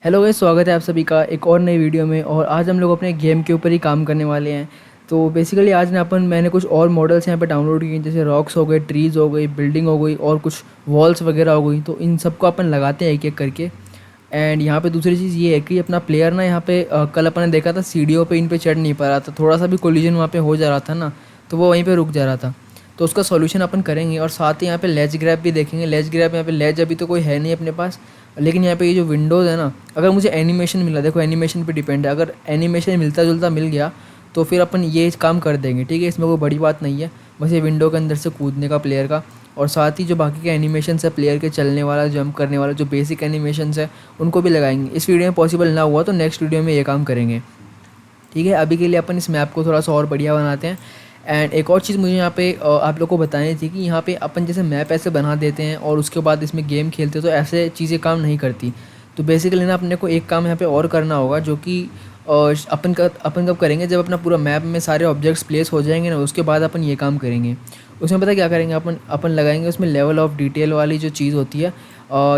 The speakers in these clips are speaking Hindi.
हेलो गाइस, स्वागत है आप सभी का एक और नई वीडियो में। और आज हम लोग अपने गेम के ऊपर ही काम करने वाले हैं। तो बेसिकली आज ना मैंने कुछ और मॉडल्स यहाँ पे डाउनलोड किए, जैसे रॉक्स हो गए, ट्रीज़ हो गई, बिल्डिंग हो गई और कुछ वॉल्स वगैरह हो गई। तो इन सबको अपन लगाते हैं एक एक करके। एंड यहाँ पे दूसरी चीज़ ये है कि अपना प्लेयर ना यहाँ पे कल अपन ने देखा था सीढ़ियों पे इन पे चढ़ नहीं पा रहा था, थोड़ा सा भी कोलिजन वहाँ पे हो जा रहा था ना, तो वो वहीं पे रुक जा रहा था। तो उसका सॉल्यूशन अपन करेंगे। और साथ ही यहाँ पे लेज ग्रैब भी देखेंगे। लेज ग्रैब यहाँ पे लेज अभी तो कोई है नहीं अपने पास, लेकिन यहाँ पे ये जो विंडोज़ है ना, अगर मुझे एनिमेशन मिला, देखो एनिमेशन पे डिपेंड है, अगर एनिमेशन मिलता जुलता मिल गया तो फिर अपन ये काम कर देंगे। ठीक है, इसमें कोई बड़ी बात नहीं है, बस ये विंडो के अंदर से कूदने का प्लेयर का। और साथ ही जो बाकी के एनिमेशंस है, प्लेयर के चलने वाला, जंप करने वाला, जो बेसिक एनिमेशंस है उनको भी लगाएंगे। इस वीडियो में पॉसिबल ना हुआ तो नेक्स्ट वीडियो में ये काम करेंगे। ठीक है, अभी के लिए अपन इस मैप को थोड़ा सा और बढ़िया बनाते हैं। एंड एक और चीज़ मुझे यहाँ पे आप लोग को बतानी थी कि यहाँ पे अपन जैसे मैप ऐसे बना देते हैं और उसके बाद इसमें गेम खेलते हैं तो ऐसे चीज़ें काम नहीं करती। तो बेसिकली ना अपने को एक काम यहाँ पे और करना होगा, जो कि अपन कब करेंगे, जब अपना पूरा मैप में सारे ऑब्जेक्ट्स प्लेस हो जाएंगे ना, उसके बाद अपन ये काम करेंगे। उसमें पता क्या करेंगे, अपन अपन लगाएंगे उसमें लेवल ऑफ डिटेल वाली जो चीज़ होती है।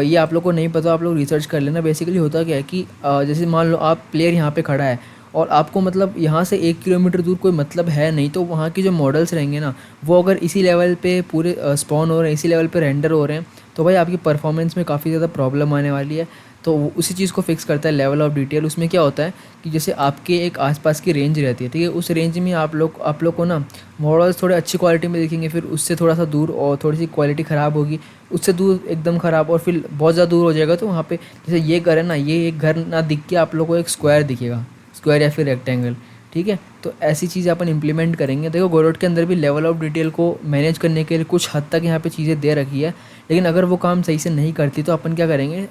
ये आप लोग को नहीं पता, आप लोग रिसर्च कर लेना। बेसिकली होता क्या है कि जैसे मान लो आप प्लेयर यहाँ पे खड़ा है और आपको मतलब यहाँ से 1 किलोमीटर दूर कोई मतलब है नहीं, तो वहाँ के जो मॉडल्स रहेंगे ना, वो अगर इसी लेवल पे पूरे स्पॉन हो रहे हैं, इसी लेवल पे रेंडर हो रहे हैं, तो भाई आपकी परफॉर्मेंस में काफ़ी ज़्यादा प्रॉब्लम आने वाली है। तो उसी चीज़ को फिक्स करता है लेवल ऑफ डिटेल। उसमें क्या होता है कि जैसे आपके एक आसपास की रेंज रहती है, ठीक है, उस रेंज में आप लोग को ना मॉडल्स थोड़े अच्छी क्वालिटी में दिखेंगे, फिर उससे थोड़ा सा दूर और थोड़ी सी क्वालिटी ख़राब होगी, उससे दूर एकदम ख़राब, और फिर बहुत ज़्यादा दूर हो जाएगा तो वहाँ पे जैसे ये घर है ना, ये एक घर ना दिख के आप लोग को एक स्क्वायर दिखेगा, स्क्वायर या फिर रेक्टेंगल। ठीक है, तो ऐसी चीज़ अपन इंप्लीमेंट करेंगे। देखो गोडोट के अंदर भी लेवल ऑफ डिटेल को मैनेज करने के लिए कुछ हद तक यहाँ पे चीज़ें दे रखी है, लेकिन अगर वो काम सही से नहीं करती तो अपन क्या करेंगे,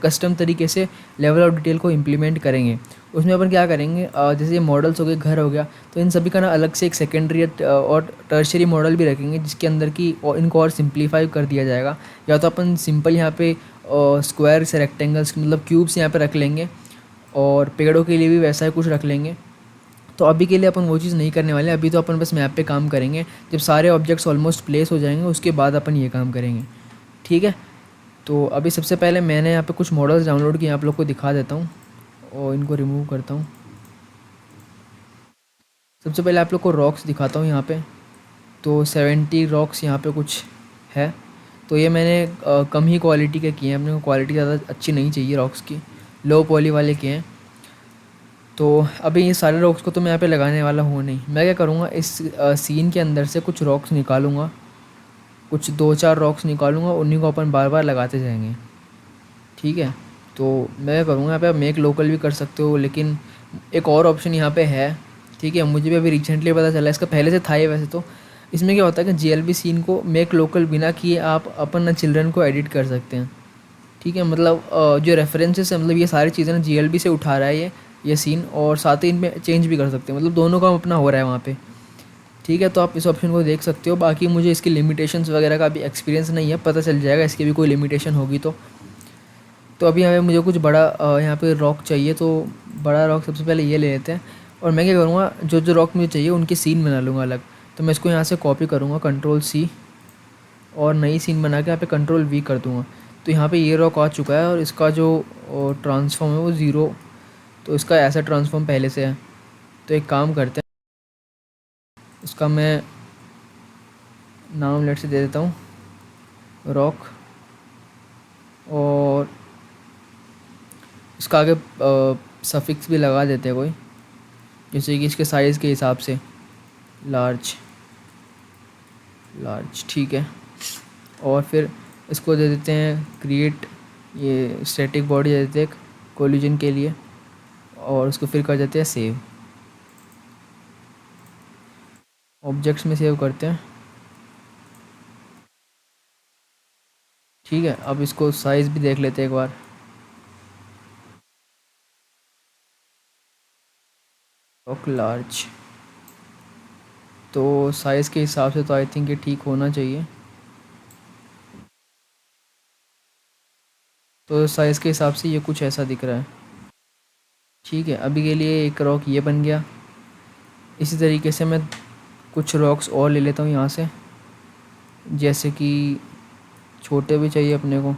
कस्टम तरीके से लेवल ऑफ डिटेल को इम्प्लीमेंट करेंगे। उसमें अपन क्या करेंगे, जैसे ये मॉडल्स हो गए, घर हो गया, तो इन सभी का ना अलग से एक सेकेंडरी और टर्शरी मॉडल भी रखेंगे, जिसके अंदर की और इनको और सिंप्लीफाई कर दिया जाएगा। या तो अपन सिंपल यहाँ पे स्क्वायर से रेक्टेंगल्स मतलब क्यूब्स यहाँ पे रख लेंगे, और पेड़ों के लिए भी वैसा ही कुछ रख लेंगे। तो अभी के लिए अपन वो चीज़ नहीं करने वाले, अभी तो अपन बस मैप पे काम करेंगे। जब सारे ऑब्जेक्ट्स ऑलमोस्ट प्लेस हो जाएंगे उसके बाद अपन ये काम करेंगे। ठीक है, तो अभी सबसे पहले मैंने यहाँ पे कुछ मॉडल्स डाउनलोड किए, आप लोग को दिखा देता हूँ और इनको रिमूव करता हूँ। सबसे पहले आप लोग को रॉक्स दिखाता हूँ यहाँ पे। तो 70 रॉक्स यहाँ पे कुछ है। तो ये मैंने कम ही क्वालिटी के किए हैं, अपने को क्वालिटी ज़्यादा अच्छी नहीं चाहिए रॉक्स की, लो पॉली वाले किए हैं। तो अभी ये सारे रॉक्स को तो मैं यहाँ पे लगाने वाला हूँ नहीं। मैं क्या करूँगा, इस सीन के अंदर से कुछ रॉक्स निकालूंगा, कुछ 2-4 रॉक्स निकालूंगा, उन्हीं को अपन बार बार लगाते जाएंगे। ठीक है, तो मैं क्या करूँगा, यहाँ पे आप मेक लोकल भी कर सकते हो, लेकिन एक और ऑप्शन यहाँ पे है। ठीक है, मुझे भी अभी रिसेंटली पता चला, इसका पहले से था ही वैसे तो। इसमें क्या होता है कि जीएलबी सीन को मेक लोकल बिना किए आप अपन चिल्ड्रन को एडिट कर सकते हैं। ठीक है, मतलब जो रेफरेंसेस है, मतलब ये सारी चीज़ें ना जीएलबी से उठा रहा है ये सीन, और साथ ही इनमें चेंज भी कर सकते हैं, मतलब दोनों काम अपना हो रहा है वहाँ पे। ठीक है, तो आप इस ऑप्शन को देख सकते हो। बाकी मुझे इसकी लिमिटेशंस वगैरह का भी एक्सपीरियंस नहीं है, पता चल जाएगा इसकी भी कोई लिमिटेशन होगी तो अभी हमें मुझे कुछ बड़ा यहाँ पे रॉक चाहिए, तो बड़ा रॉक सबसे पहले ये ले लेते हैं। और मैं क्या करूँगा, जो जो रॉक मुझे चाहिए उनकी सीन बना लूँगा अलग। तो मैं इसको यहाँ से कॉपी करूँगा, कंट्रोल C, और नई सीन बना के यहाँ पे कंट्रोल V कर दूँगा। तो यहाँ पे ये रॉक आ चुका है और इसका जो ट्रांसफॉर्म है वो 0, तो इसका ऐसा ट्रांसफॉर्म पहले से है। तो एक काम करते हैं, इसका मैं नाम लेट से दे देता हूँ रॉक, और इसका आगे सफिक्स भी लगा देते हैं कोई, जैसे कि इसके साइज़ के हिसाब से लार्ज लार्ज। ठीक है, और फिर इसको दे देते हैं क्रिएट, ये स्टैटिक बॉडी दे देते हैं कोलिजन के लिए, और उसको फिर कर देते हैं सेव, ऑब्जेक्ट्स में सेव करते हैं। ठीक है, अब इसको साइज़ भी देख लेते हैं एक बार। रॉक लार्ज, तो साइज़ के हिसाब से तो आई थिंक ये ठीक होना चाहिए। तो साइज़ के हिसाब से ये कुछ ऐसा दिख रहा है। ठीक है, अभी के लिए एक रॉक ये बन गया। इसी तरीके से मैं कुछ रॉक्स और ले लेता हूँ यहाँ से, जैसे कि छोटे भी चाहिए अपने को।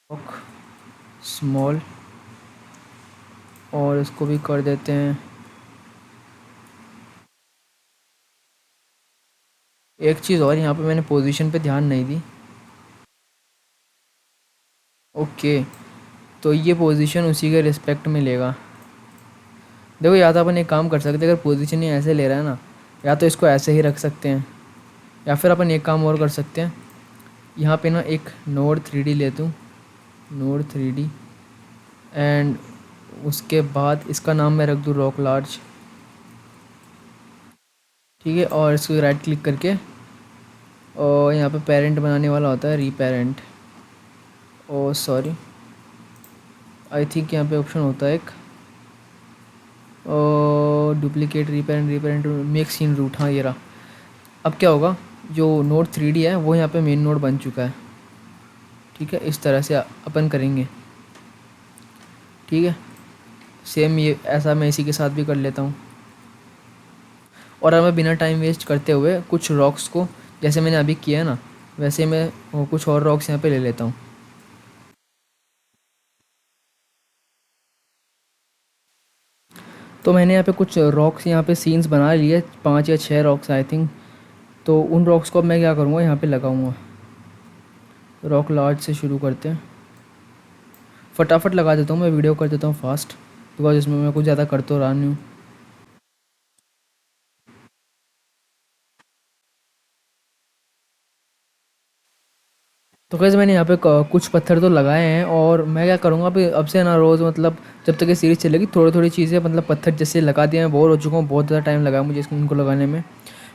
रॉक स्मॉल, और इसको भी कर देते हैं। एक चीज़ और, यहाँ पे मैंने पोजीशन पे ध्यान नहीं दी। ओके, तो ये पोजीशन उसी के रिस्पेक्ट में लेगा। देखो, या तो अपन एक काम कर सकते हैं, अगर पोजीशन ही ऐसे ले रहा है ना, या तो इसको ऐसे ही रख सकते हैं, या फिर अपन एक काम और कर सकते हैं। यहाँ पे ना एक नोड 3D लेता हूँ, नोड 3D, एंड उसके बाद इसका नाम मैं रख दूँ रॉक लार्ज। ठीक है, और इसको राइट क्लिक करके, और यहाँ पे पेरेंट बनाने वाला होता है रीपेरेंट। ओ सॉरी, आई थिंक यहाँ पे ऑप्शन होता है एक, और डुप्लीकेट रीपेरेंट, रीपेरेंट मेक सीन रूट। हाँ, ये रहा। अब क्या होगा, जो नोड 3D है वो यहाँ पे मेन नोड बन चुका है। ठीक है, इस तरह से अपन करेंगे। ठीक है, सेम ये ऐसा मैं इसी के साथ भी कर लेता हूँ। और अब मैं बिना टाइम वेस्ट करते हुए कुछ रॉक्स को, जैसे मैंने अभी किया है ना, वैसे मैं कुछ और रॉक्स यहाँ पे ले लेता हूँ। तो मैंने यहाँ पे कुछ रॉक्स यहाँ पे सीन्स बना लिए, 5 या 6 रॉक्स आई थिंक। तो उन रॉक्स को अब मैं क्या करूँगा, यहाँ पे लगाऊँगा। रॉक लार्ज से शुरू करते हैं, फटाफट लगा देता हूँ, मैं वीडियो कर देता हूँ फास्ट, बिकॉज इसमें मैं कुछ ज़्यादा कर तो रहा नहीं हूँ। तो कैसे मैंने यहाँ पे कुछ पत्थर तो लगाए हैं, और मैं क्या करूँगा अभी, अब से ना रोज़, मतलब जब तक ये सीरीज़ चलेगी, थोड़ी थोड़ी चीज़ें, मतलब पत्थर जैसे लगा दिए। मैं बोर हो चुका हूँ, बहुत ज़्यादा टाइम लगा मुझे इनको लगाने में।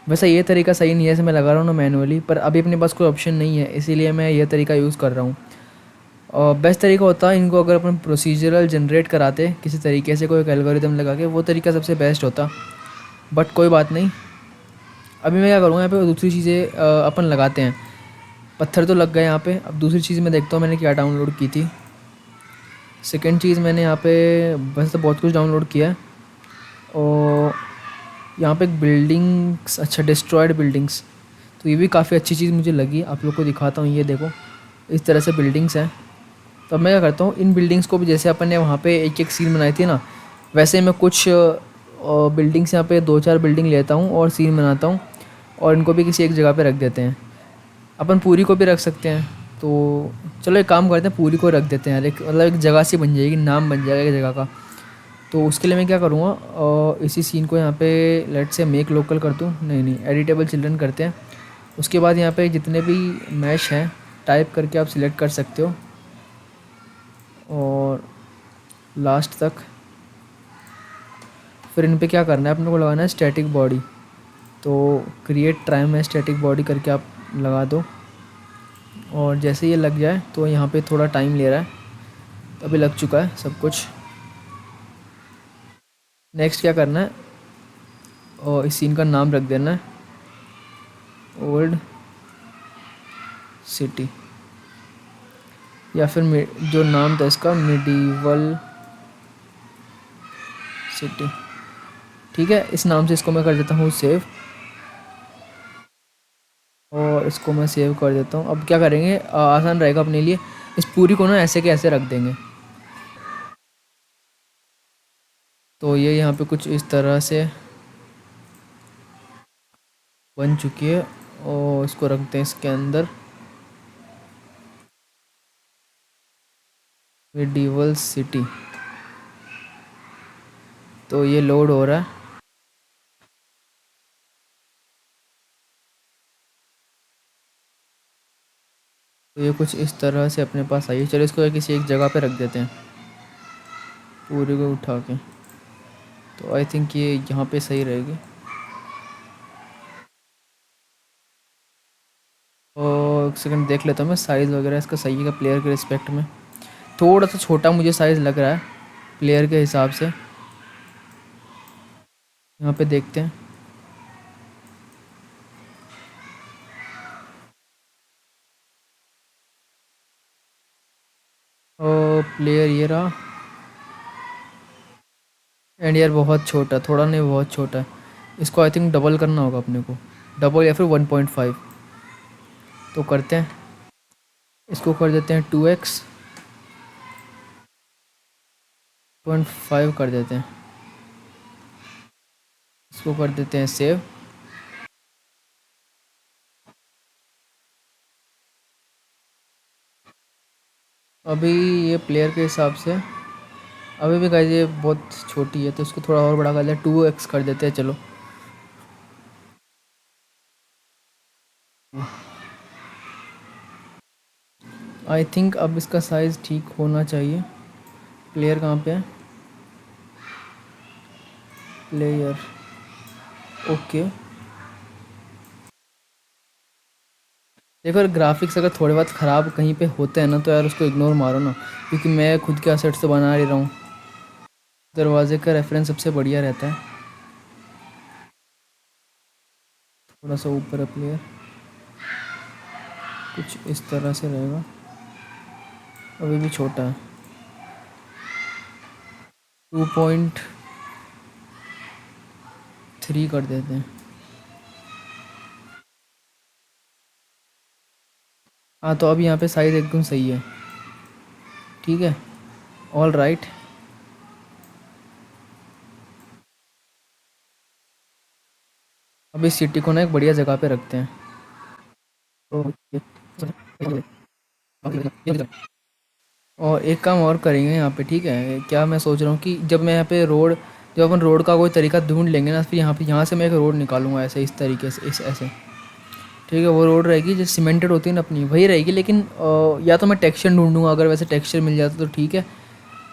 वैसे ये तरीका सही नहीं है, जैसे मैं लगा रहा हूँ ना मैनुअली, पर अभी अपने पास कोई ऑप्शन नहीं है, इसीलिए मैं ये तरीका यूज़ कर रहा हूँ। और बेस्ट तरीका होता है, इनको अगर अपन प्रोसीजरल जनरेट कराते किसी तरीके से, कोई एक एल्गोरिदम लगा के, वो तरीका सबसे बेस्ट होता। बट कोई बात नहीं, अभी मैं क्या करूँगा, यहाँ पे दूसरी चीज़ें अपन लगाते हैं। पत्थर तो लग गए यहाँ पे। अब दूसरी चीज़ मैं देखता हूँ मैंने क्या डाउनलोड की थी। सेकंड चीज़ मैंने यहाँ पे वैसे तो बहुत कुछ डाउनलोड किया है, और यहाँ पे एक बिल्डिंग्स, अच्छा डिस्ट्रॉयड बिल्डिंग्स, तो ये भी काफ़ी अच्छी चीज़ मुझे लगी। आप लोग को दिखाता हूँ, ये देखो, इस तरह से बिल्डिंग्स हैं। तो अब मैं क्या करता हूँ, इन बिल्डिंग्स को भी, जैसे अपन ने वहाँ पे एक एक सीन बनाई थी ना, वैसे मैं कुछ बिल्डिंग्स यहाँ पे 2-4 बिल्डिंग लेता हूँ और सीन बनाता हूँ, और इनको भी किसी एक जगह पे रख देते हैं। अपन पूरी को भी रख सकते हैं, तो चलो एक काम करते हैं, पूरी को रख देते हैं यार, एक मतलब एक जगह सी बन जाएगी, नाम बन जाएगा एक जगह का। तो उसके लिए मैं क्या करूँगा, इसी सीन को यहाँ पे लेट से मेक लोकल कर दूँ, नहीं एडिटेबल चिल्ड्रन करते हैं। उसके बाद यहाँ पे जितने भी मैश हैं टाइप करके आप सिलेक्ट कर सकते हो, और लास्ट तक। फिर इन पे क्या करना है, अपने को लगाना है स्टैटिक बॉडी। तो क्रिएट ट्राइम स्टैटिक बॉडी करके आप लगा दो, और जैसे ये लग जाए तो यहाँ पे थोड़ा टाइम ले रहा है, अभी लग चुका है सब कुछ। नेक्स्ट क्या करना है, और इस सीन का नाम रख देना है ओल्ड सिटी, या फिर जो नाम था इसका मिडीवल सिटी। ठीक है, इस नाम से इसको मैं कर देता हूँ सेव, और इसको मैं सेव कर देता हूँ। अब क्या करेंगे, आसान रहेगा अपने लिए, इस पूरी को ना ऐसे के ऐसे रख देंगे। तो ये यहाँ पे कुछ इस तरह से बन चुकी है, और इसको रखते हैं इसके अंदर, मिडीवल सिटी। तो ये लोड हो रहा है। तो ये कुछ इस तरह से अपने पास आई है। चलो इसको किसी एक जगह पे रख देते हैं पूरी को उठा के। तो आई थिंक ये यहाँ पे सही रहेगी। और एक सेकंड देख लेता हूँ मैं, साइज़ वगैरह इसका सही है प्लेयर के रिस्पेक्ट में। थोड़ा सा छोटा मुझे साइज़ लग रहा है प्लेयर के हिसाब से। यहाँ पे देखते हैं। और प्लेयर ये रहा, एंड यार बहुत छोटा, थोड़ा नहीं बहुत छोटा है। इसको आई थिंक डबल करना होगा अपने को, डबल या फिर 1.5। तो करते हैं, इसको कर देते हैं 2x, 0.5 कर देते हैं, इसको कर देते हैं सेव। अभी ये प्लेयर के हिसाब से अभी भी गाइस ये बहुत छोटी है, तो इसको थोड़ा और बड़ा कर दें, 2x कर देते हैं चलो। आई थिंक अब इसका साइज़ ठीक होना चाहिए। प्लेयर कहाँ पे है? Player, okay. देखो यार, ग्राफिक्स अगर थोड़े बहुत ख़राब कहीं पे होते हैं ना, तो यार उसको इग्नोर मारो ना, क्योंकि मैं खुद के असेट्स तो बना ही रहा हूँ। दरवाजे का रेफरेंस सबसे बढ़िया रहता है। थोड़ा सा ऊपर है प्लेयर, कुछ इस तरह से रहेगा। अभी भी छोटा है, 2.3 कर देते हैं। हाँ, तो अब यहाँ पे साइज़ एकदम सही है, ठीक है, ऑल राइट। अब इस सिटी को ना एक बढ़िया जगह पे रखते हैं। ओके। और एक काम और करेंगे यहाँ पे, ठीक है, क्या मैं सोच रहा हूँ कि जब मैं यहाँ पे रोड, जब अपन रोड का कोई तरीका ढूंढ लेंगे ना, फिर यहाँ पे यहाँ से मैं एक रोड निकालूंगा ऐसे, इस तरीके से, इस ऐसे, ठीक है। वो रोड रहेगी जो सीमेंटेड होती है ना अपनी, वही रहेगी, लेकिन या तो मैं टेक्सचर ढूंढूंगा, अगर वैसे टेक्सचर मिल जाता तो ठीक है,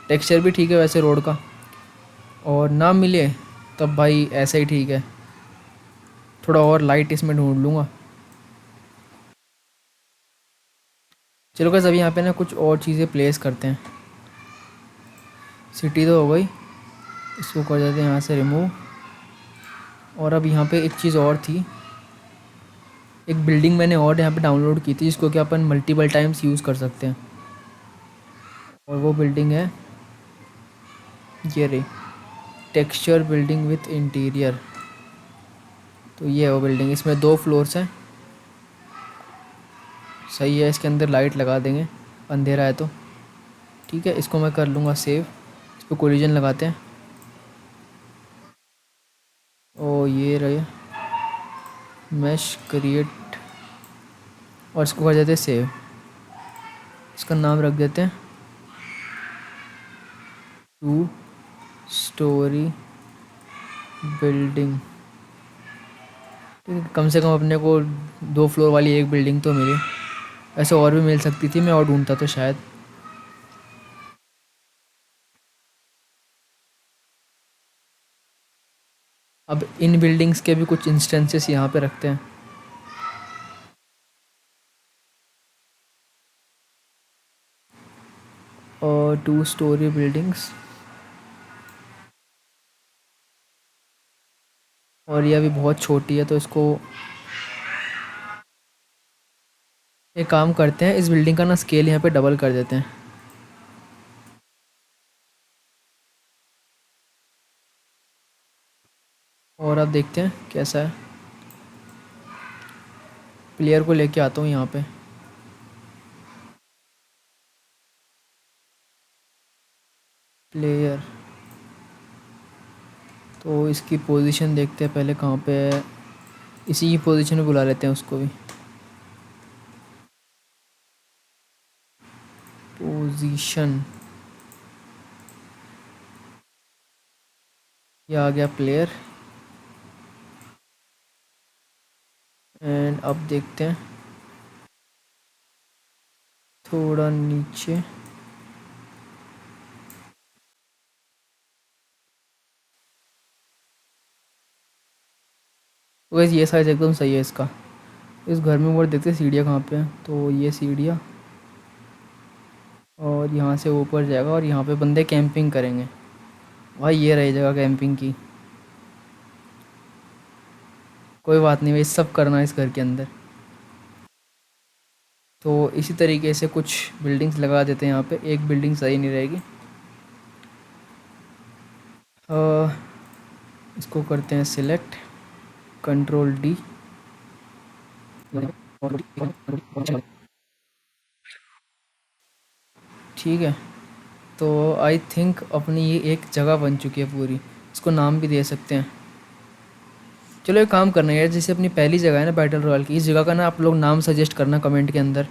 टेक्सचर भी ठीक है वैसे रोड का। और ना मिले तब भाई ऐसा ही ठीक है, थोड़ा और लाइट इसमें ढूंढ लूँगा। चलो बस अभी यहाँ पे ना कुछ और चीज़ें प्लेस करते हैं। सिटी तो हो गई, इसको कर देते हैं यहाँ से रिमूव। और अब यहाँ पे एक चीज़ और थी, एक बिल्डिंग मैंने और यहाँ पे डाउनलोड की थी, जिसको कि अपन मल्टीपल टाइम्स यूज़ कर सकते हैं। और वो बिल्डिंग है ये रही, टेक्सचर बिल्डिंग विथ इंटीरियर। तो ये है वो बिल्डिंग, इसमें 2 फ्लोर्स हैं, सही है। इसके अंदर लाइट लगा देंगे, अंधेरा है तो ठीक है। इसको मैं कर लूँगा सेव, इस पर कोलिजन लगाते हैं। ओ ये रहे, मैश क्रिएट, और इसको कर देते हैं सेव। इसका नाम रख देते हैं 2 स्टोरी बिल्डिंग, ठीक है। कम से कम अपने को 2 फ्लोर वाली एक बिल्डिंग तो मिली, ऐसे और भी मिल सकती थी, मैं और ढूंढता तो शायद। अब इन बिल्डिंग्स के भी कुछ इंस्टेंसेस यहाँ पे रखते हैं। और 2 स्टोरी बिल्डिंग्स, और ये अभी बहुत छोटी है, तो इसको एक काम करते हैं, इस बिल्डिंग का ना स्केल यहाँ पे डबल कर देते हैं। और अब देखते हैं कैसा है। प्लेयर को लेके आता हूँ यहाँ पे। प्लेयर, तो इसकी पोजीशन देखते हैं पहले कहाँ पे है, इसी की पोजीशन में बुला लेते हैं उसको भी। पोजीशन, ये आ गया प्लेयर। एंड अब देखते हैं थोड़ा नीचे, तो वैसे ये साइज़ एकदम सही है इसका। इस घर में ऊपर देखते हैं सीढ़ियाँ कहाँ पे हैं, तो ये सीढ़ियाँ, और यहाँ से ऊपर जाएगा, और यहाँ पे बंदे कैंपिंग करेंगे। भाई ये रही जगह कैंपिंग की। कोई बात नहीं भाई, सब करना है इस घर के अंदर। तो इसी तरीके से कुछ बिल्डिंग्स लगा देते हैं यहाँ पे, एक बिल्डिंग सही नहीं रहेगी। अ, इसको करते हैं सिलेक्ट, कंट्रोल डी, ठीक है। तो आई थिंक अपनी ये एक जगह बन चुकी है पूरी, इसको नाम भी दे सकते हैं। चलो एक काम करना है यार, जैसे अपनी पहली जगह है ना बैटल रॉयल की, इस जगह का ना आप लोग नाम सजेस्ट करना कमेंट के अंदर।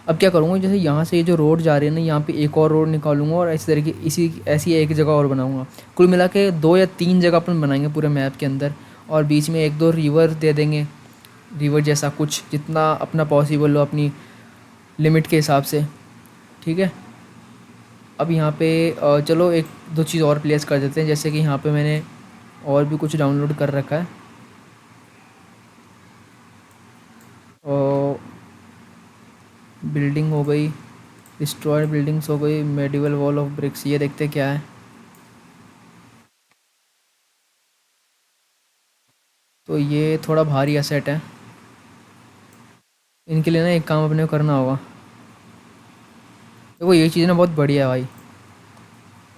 अब क्या करूँगा, जैसे यहाँ से ये जो रोड जा रही है ना, यहाँ पे एक और रोड निकालूंगा और इसी तरीके इसी ऐसी एक जगह और बनाऊंगा। कुल मिला के 2 या 3 जगह अपन बनाएंगे पूरे मैप के अंदर, और बीच में 1-2 रिवर दे देंगे, रिवर जैसा कुछ, जितना अपना पॉसिबल हो अपनी लिमिट के हिसाब से। ठीक है। अब यहाँ पे चलो एक दो चीज़ और प्लेस कर देते हैं, जैसे कि यहाँ पे मैंने और भी कुछ डाउनलोड कर रखा है। और बिल्डिंग हो गई, डिस्ट्रॉयड बिल्डिंग्स हो गई, मेडिवल वॉल ऑफ ब्रिक्स, ये देखते क्या है। तो ये थोड़ा भारी एसेट है, इनके लिए ना एक काम अपने को करना होगा। देखो ये चीज़ ना बहुत बढ़िया है भाई,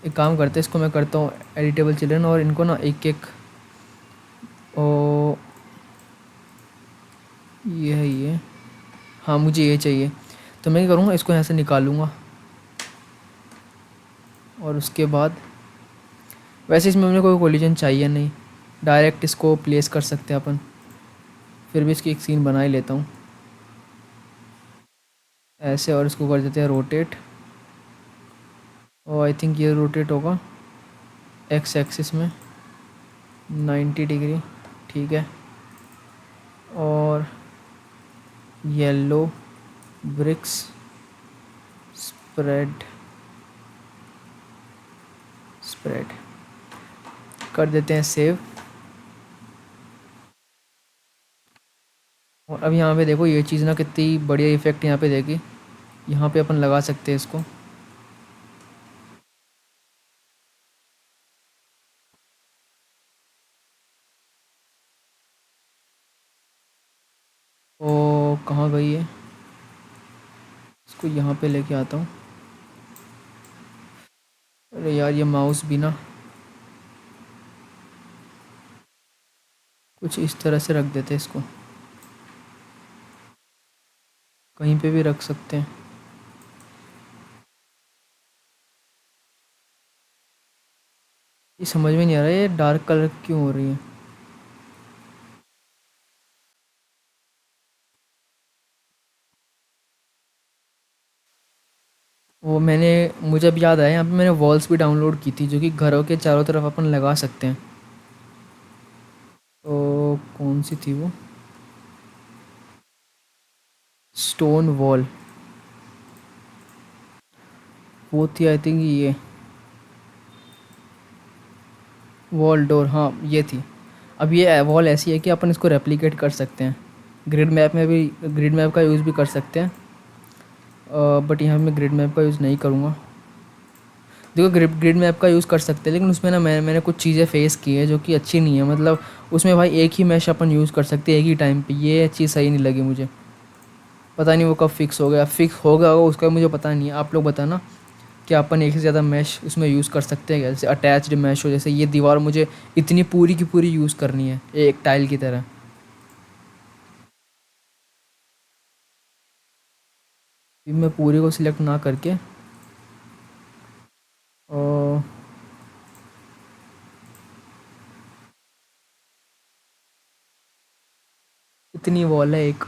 एक काम करते हैं, इसको मैं करता हूँ एडिटेबल चिल्ड्रन, और इनको ना एक एक ओ ये है ये, हाँ मुझे ये चाहिए। तो मैं क्या करूँगा, इसको यहाँ से निकालूंगा, और उसके बाद वैसे इसमें मुझे कोई कोलिजन चाहिए नहीं, डायरेक्ट इसको प्लेस कर सकते हैं अपन। फिर भी इसकी एक सीन बना ही लेता हूँ ऐसे, और इसको कर देते हैं रोटेट। और आई थिंक ये रोटेट होगा एक्स एक्सिस में 90 डिग्री। ठीक है। और येलो ब्रिक्स स्प्रेड स्प्रेड कर देते हैं सेव। और अब यहाँ पे देखो ये चीज़ ना कितनी बढ़िया इफेक्ट यहाँ पे देगी, यहाँ पे अपन लगा सकते हैं इसको। ओ कहाँ गई है, इसको यहाँ पे लेके आता हूँ। अरे यार ये माउस भी ना, कुछ इस तरह से रख देते हैं इसको, कहीं पे भी रख सकते हैं। ये समझ में नहीं आ रहा है ये डार्क कलर क्यों हो रही है। वो मैंने मुझे अब याद आया, यहाँ पे मैंने वॉल्स भी डाउनलोड की थी, जो कि घरों के चारों तरफ अपन लगा सकते हैं। तो कौन सी थी वो, स्टोन वॉल, वो थी आई थिंक ये वॉल डोर, हाँ ये थी। अब ये वॉल ऐसी है कि अपन इसको रेप्लिकेट कर सकते हैं, ग्रिड मैप में भी ग्रिड मैप का यूज़ भी कर सकते हैं। बट यहाँ मैं ग्रिड मैप का यूज़ नहीं करूँगा। देखो ग्रिड मैप का यूज़ कर सकते हैं, लेकिन उसमें ना मैंने कुछ चीज़ें फेस की है जो कि अच्छी नहीं है, मतलब उसमें भाई एक ही मैश अपन यूज़ कर सकते हैं एक ही टाइम पे, ये चीज़ सही नहीं लगी मुझे। पता नहीं वो कब फिक्स हो गया, फिक्स हो गया होगा उसका मुझे पता नहीं है, आप लोग बताना कि अपन एक से ज़्यादा मैश उसमें यूज़ कर सकते हैं क्या, जैसे अटैच्ड मैश हो, जैसे ये दीवार मुझे इतनी पूरी की पूरी यूज़ करनी है एक टाइल की तरह। मैं पूरी को सिलेक्ट ना करके और इतनी वॉल है एक,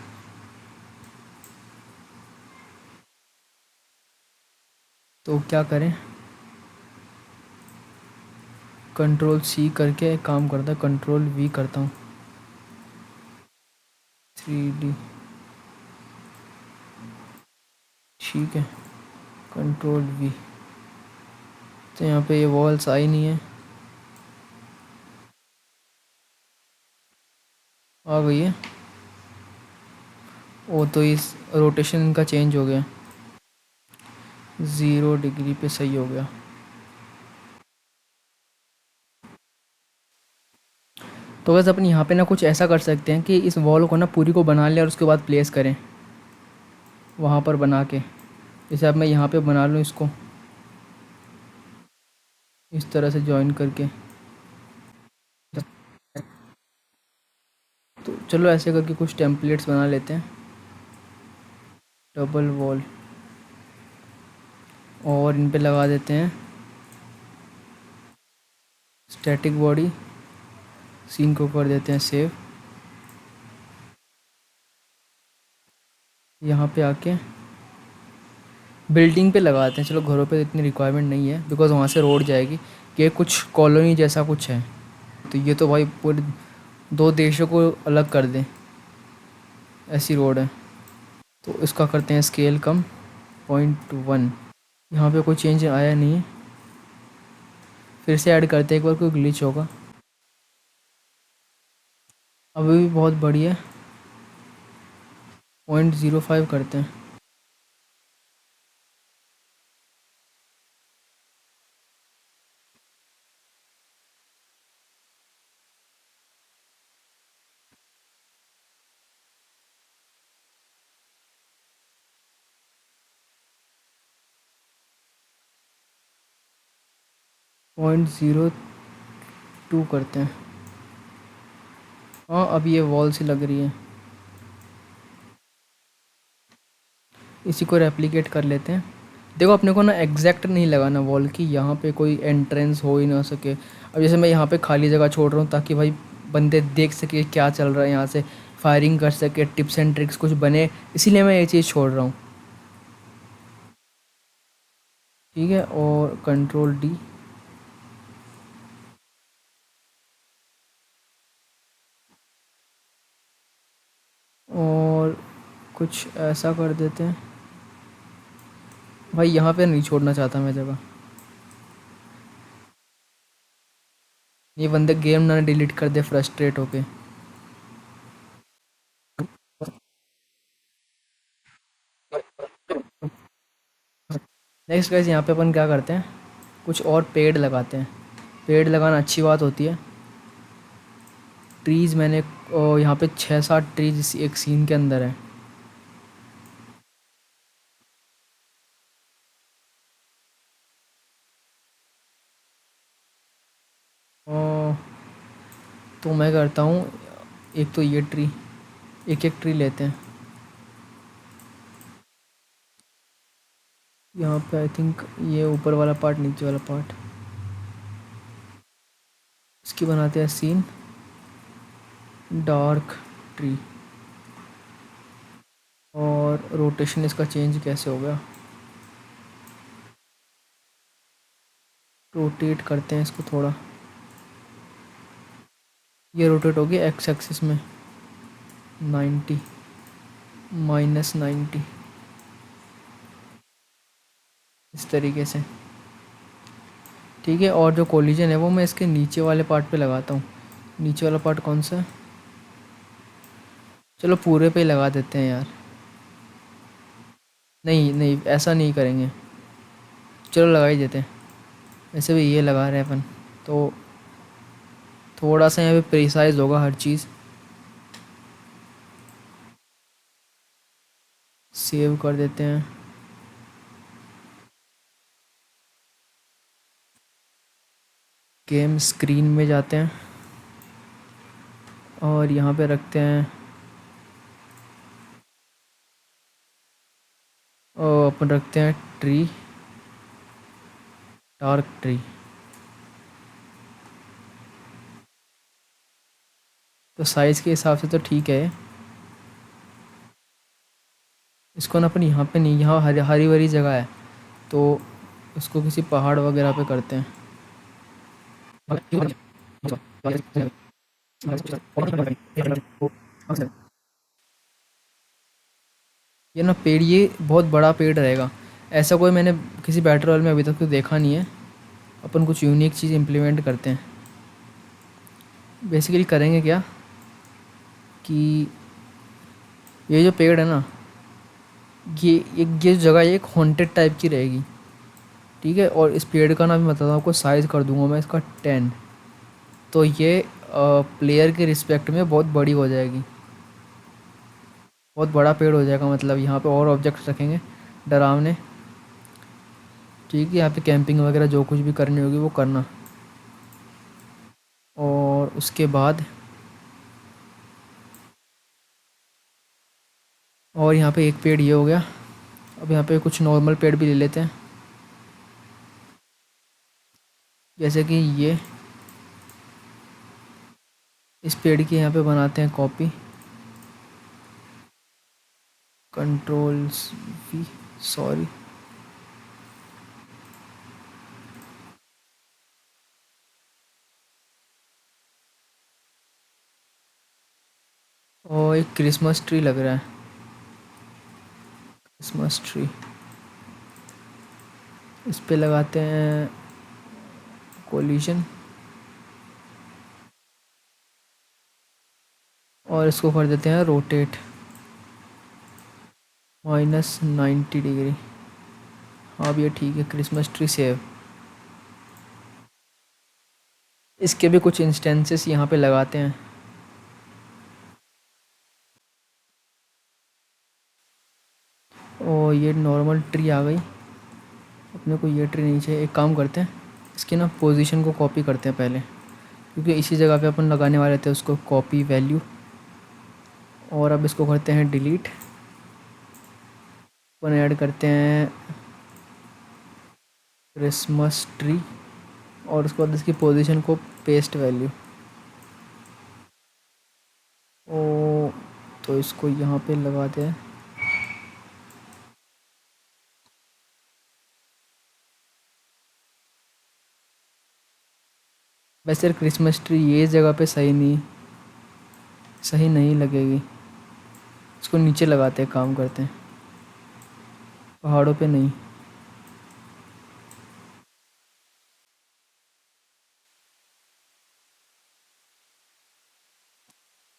तो क्या करें, कंट्रोल सी करके एक काम करता, कंट्रोल वी करता हूँ, 3D। ठीक है, कंट्रोल वी। तो यहाँ पे ये वॉल्स आई नहीं है, आ गई है। ओ तो इस रोटेशन इनका चेंज हो गया, 0 डिग्री पे सही हो गया। तो बस अपन यहाँ पे ना कुछ ऐसा कर सकते हैं कि इस वॉल को ना पूरी को बना लें और उसके बाद प्लेस करें वहाँ पर बना के। जैसे अब मैं यहाँ पे बना लूँ इसको इस तरह से जॉइन करके, तो चलो ऐसे करके कुछ टेम्पलेट्स बना लेते हैं। डबल वॉल, और इन पे लगा देते हैं स्टैटिक बॉडी। सीन को कर देते हैं सेव। यहाँ पे आके बिल्डिंग पे लगाते हैं। चलो घरों पे इतनी रिक्वायरमेंट नहीं है बिकॉज़ वहाँ से रोड जाएगी। ये कुछ कॉलोनी जैसा कुछ है। तो ये तो भाई पूरे दो देशों को अलग कर दें ऐसी रोड है। तो इसका करते हैं स्केल कम 0.1। यहाँ पे कोई चेंज आया नहीं है। फिर से ऐड करते हैं, एक बार कोई ग्लिच होगा। अभी भी बहुत बढ़िया है। 0.05 करते हैं। 0.02 करते हैं। हाँ अब ये वॉल सी लग रही है। इसी को रेप्लिकेट कर लेते हैं। देखो अपने को ना एग्जैक्ट नहीं लगाना वॉल की, यहाँ पे कोई एंट्रेंस हो ही ना सके। अब जैसे मैं यहाँ पे खाली जगह छोड़ रहा हूँ ताकि भाई बंदे देख सके क्या चल रहा है, यहाँ से फायरिंग कर सके, टिप्स एंड ट्रिक्स कुछ बने, इसीलिए मैं ये चीज़ छोड़ रहा हूँ। ठीक है, और कंट्रोल D। और कुछ ऐसा कर देते हैं। भाई यहाँ पे नहीं छोड़ना चाहता मैं जगह। ये बंदे गेम ना डिलीट कर दे फ्रस्ट्रेट होके। नेक्स्ट गाइस यहाँ पे अपन क्या करते हैं, कुछ और पेड़ लगाते हैं। पेड़ लगाना अच्छी बात होती है। ट्रीज़ मैंने यहाँ पे 6-7 ट्रीज एक सीन के अंदर है। और तो मैं करता हूँ, एक तो ये ट्री, एक एक ट्री लेते हैं। यहाँ पे आई थिंक ये ऊपर वाला पार्ट, नीचे वाला पार्ट, इसकी बनाते हैं सीन डार्क ट्री। और रोटेशन इसका चेंज कैसे हो गया, रोटेट करते हैं इसको थोड़ा। ये रोटेट हो गया एक्स एक्सिस में 90 -90 इस तरीके से। ठीक है, और जो कोलिजन है वो मैं इसके नीचे वाले पार्ट पे लगाता हूँ। नीचे वाला पार्ट कौन सा है, चलो पूरे पे ही लगा देते हैं यार। नहीं नहीं ऐसा नहीं करेंगे, चलो लगा ही देते हैं। वैसे भी ये लगा रहे हैं अपन, तो थोड़ा सा यहाँ पे प्रिसाइज होगा हर चीज़। सेव कर देते हैं। गेम स्क्रीन में जाते हैं और यहाँ पे रखते हैं और अपन रखते हैं ट्री, डार्क ट्री। तो साइज़ के हिसाब से तो ठीक है। इसको ना अपन यहाँ पे नहीं, यहाँ हरी हरी भरी जगह है तो इसको किसी पहाड़ वगैरह पे करते हैं। ये ना पेड़, ये बहुत बड़ा पेड़ रहेगा। ऐसा कोई मैंने किसी बैटल रॉयल में अभी तक तो देखा नहीं है। अपन कुछ यूनिक चीज़ इम्प्लीमेंट करते हैं। बेसिकली करेंगे क्या कि ये जो पेड़ है ना, ये जगह एक हॉन्टेड टाइप की रहेगी। ठीक है, और इस पेड़ का ना भी बताता हूँ आपको, साइज़ कर दूंगा मैं इसका 10। तो ये प्लेयर के रिस्पेक्ट में बहुत बड़ी हो जाएगी, बहुत बड़ा पेड़ हो जाएगा। मतलब यहाँ पे और ऑब्जेक्ट्स रखेंगे डरावने। ठीक है, यहाँ पे कैंपिंग वगैरह जो कुछ भी करनी होगी वो करना। और उसके बाद और यहाँ पे एक पेड़ ये हो गया। अब यहाँ पे कुछ नॉर्मल पेड़ भी ले लेते हैं। जैसे कि ये इस पेड़ की यहाँ पे बनाते हैं कॉपी, कंट्रोल्स वी, सॉरी। और एक क्रिसमस ट्री लग रहा है, क्रिसमस ट्री। इस पे लगाते हैं कोलिशन और इसको कर देते हैं रोटेट -90 डिग्री। हाँ अब ये ठीक है, क्रिसमस ट्री सेव। इसके भी कुछ इंस्टेंसेस यहाँ पे लगाते हैं। और ये नॉर्मल ट्री आ गई, अपने को ये ट्री नहीं चाहिए। एक काम करते हैं, इसकी ना पोजीशन को कॉपी करते हैं पहले, क्योंकि इसी जगह पे अपन लगाने वाले थे उसको, कॉपी वैल्यू। और अब इसको करते हैं डिलीट। अपन ऐड करते हैं क्रिसमस ट्री और उसके बाद इसकी पोजीशन को पेस्ट वैल्यू। ओ तो इसको यहाँ पे लगाते हैं। वैसे क्रिसमस ट्री ये जगह पे सही नहीं लगेगी, इसको नीचे लगाते हैं, काम करते हैं, पहाड़ों पे नहीं।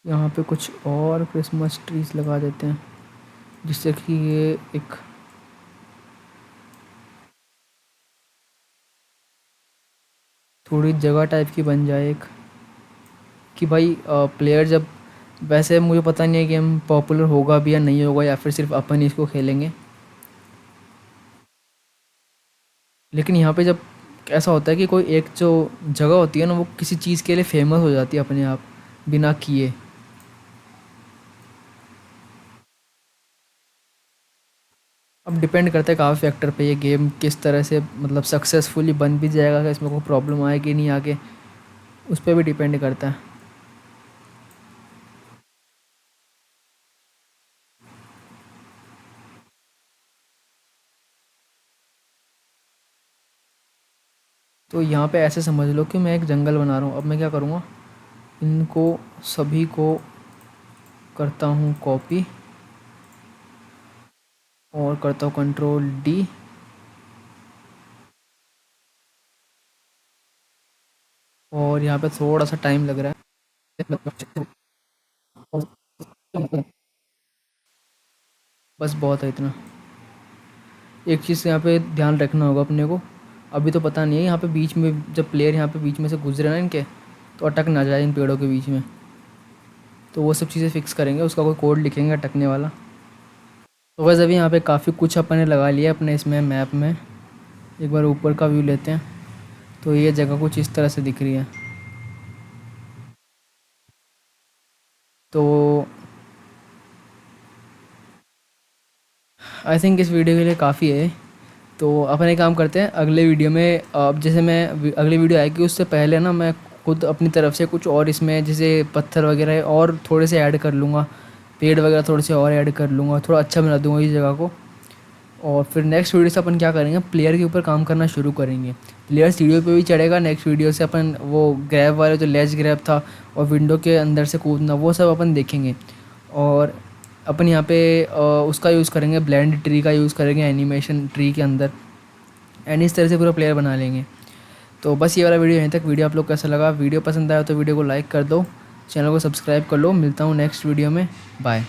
यहाँ पे कुछ और क्रिसमस ट्रीज लगा देते हैं, जिससे कि ये एक थोड़ी जगह टाइप की बन जाए एक, कि भाई प्लेयर जब, वैसे मुझे पता नहीं है कि हम पॉपुलर होगा भी या नहीं होगा, या फिर सिर्फ अपन ही इसको खेलेंगे। लेकिन यहाँ पे जब ऐसा होता है कि कोई एक जो जगह होती है ना, वो किसी चीज़ के लिए फेमस हो जाती है अपने आप, बिना किए। अब डिपेंड करता है काफ़ी फैक्टर पे, ये गेम किस तरह से मतलब सक्सेसफुली बन भी जाएगा, कि इसमें कोई प्रॉब्लम आएगी नहीं आगे, उस पर भी डिपेंड करता है। तो यहाँ पे ऐसे समझ लो कि मैं एक जंगल बना रहा हूँ। अब मैं क्या करूँगा, इनको सभी को करता हूँ कॉपी और करता हूँ कंट्रोल D। और यहाँ पे थोड़ा सा टाइम लग रहा है, बस बहुत है इतना। एक चीज़ यहाँ पे ध्यान रखना होगा अपने को, अभी तो पता नहीं है, यहाँ पे बीच में जब प्लेयर यहाँ पे बीच में से गुजरे ना इनके, तो अटक ना जाए इन पेड़ों के बीच में। तो वो सब चीज़ें फिक्स करेंगे, उसका कोई कोड लिखेंगे अटकने वाला। तो बस अभी यहाँ पे काफ़ी कुछ अपन ने लगा लिया अपने इसमें मैप में। एक बार ऊपर का व्यू लेते हैं, तो ये जगह कुछ इस तरह से दिख रही है। तो आई थिंक इस वीडियो के लिए काफ़ी है। तो अपन एक काम करते हैं, अगले वीडियो में अब जैसे मैं अगली वीडियो आएगी उससे पहले ना, मैं खुद अपनी तरफ से कुछ और इसमें जैसे पत्थर वगैरह और थोड़े से ऐड कर लूँगा, पेड़ वगैरह थोड़े से और ऐड कर लूँगा, थोड़ा अच्छा बना दूँगा इस जगह को। और फिर नेक्स्ट वीडियो से अपन क्या करेंगे, प्लेयर के ऊपर काम करना शुरू करेंगे। प्लेयर सीढ़ियों पे भी चढ़ेगा। नेक्स्ट वीडियो से अपन वो ग्रैब वाले जो लेज ग्रैब था और विंडो के अंदर से कूदना, वो सब अपन देखेंगे। और अपन यहाँ पे उसका यूज़ करेंगे, ब्लेंड ट्री का यूज़ करेंगे एनिमेशन ट्री के अंदर, एंड इस तरह से पूरा प्लेयर बना लेंगे। तो बस ये वाला वीडियो यहीं तक। वीडियो आप लोग कैसा लगा, वीडियो पसंद आया तो वीडियो को लाइक कर दो, चैनल को सब्सक्राइब कर लो। मिलता हूँ नेक्स्ट वीडियो में, बाय।